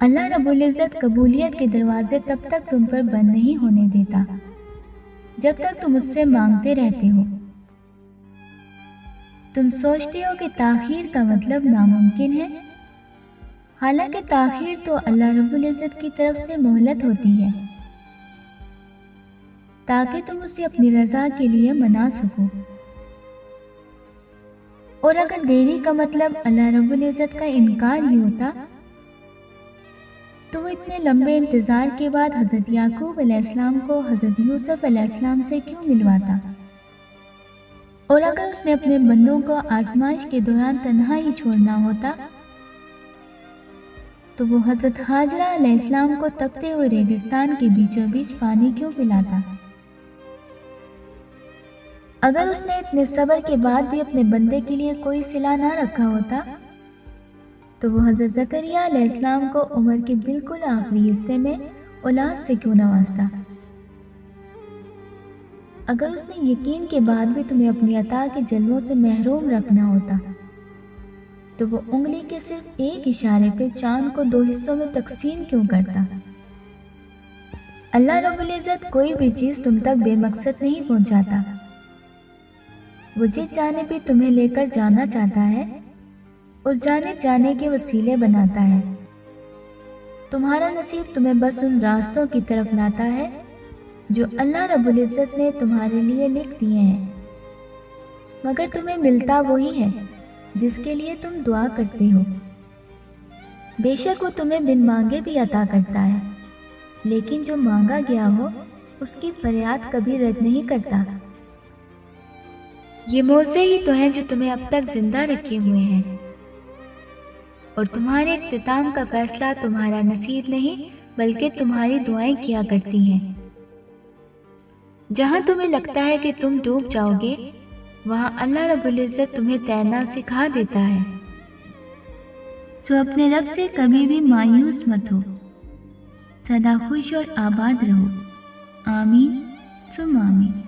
اللہ رب العزت قبولیت کے دروازے تب تک تم پر بند نہیں ہونے دیتا جب تک تم اس سے مانگتے رہتے ہو۔ تم سوچتے ہو کہ تاخیر کا مطلب ناممکن ہے، حالانکہ تاخیر تو اللہ رب العزت کی طرف سے مہلت ہوتی ہے تاکہ تم اسے اپنی رضا کے لیے منا سکو، اور اگر دیری کا مطلب اللہ رب العزت کا انکار ہی ہوتا تو وہ اتنے لمبے انتظار کے بعد حضرت یعقوب علیہ السلام کو حضرت یوسف علیہ السلام سے کیوں ملواتا؟ اور اگر اس نے اپنے بندوں کو آزمائش کے دوران تنہا ہی چھوڑنا ہوتا تو وہ حضرت ہاجرہ علیہ السلام کو تپتے ہوئے ریگستان کے بیچوں بیچ پانی کیوں پلاتا؟ اگر اس نے اتنے صبر کے بعد بھی اپنے بندے کے لیے کوئی صلہ نہ رکھا ہوتا تو وہ حضرت زکریا علیہ السلام کو عمر کے بالکل آخری حصے میں اولاد سے کیوں نوازتا؟ اگر اس نے یقین کے بعد بھی تمہیں اپنی عطا کے جلووں سے محروم رکھنا ہوتا تو وہ انگلی کے صرف ایک اشارے پہ چاند کو 2 حصوں میں تقسیم کیوں کرتا؟ اللہ رب العزت کوئی بھی چیز تم تک بے مقصد نہیں پہنچاتا، وہ جس جانب بھی تمہیں لے کر جانا چاہتا ہے اس جانب جانے کے وسیلے بناتا ہے۔ تمہارا نصیب تمہیں بس ان راستوں کی طرف لاتا ہے جو اللہ رب العزت نے تمہارے لیے لکھ دیے ہیں، مگر تمہیں ملتا وہی ہے جس کے لیے تم دعا کرتے ہو۔ بے شک وہ تمہیں بن مانگے بھی عطا کرتا ہے، لیکن جو مانگا گیا ہو اس کی فریاد کبھی رد نہیں کرتا۔ یہ موزے ہی تو ہیں جو تمہیں اب تک زندہ رکھے ہوئے ہیں، اور تمہارے اختتام کا فیصلہ تمہارا نصیب نہیں بلکہ تمہاری دعائیں کیا کرتی ہیں۔ جہاں تمہیں لگتا ہے کہ تم ڈوب جاؤ گے وہاں اللہ رب العزت تمہیں تیرنا سکھا دیتا ہے۔ سو اپنے رب سے کبھی بھی مایوس مت ہو، سدا خوش اور آباد رہو۔ آمین ثم آمین۔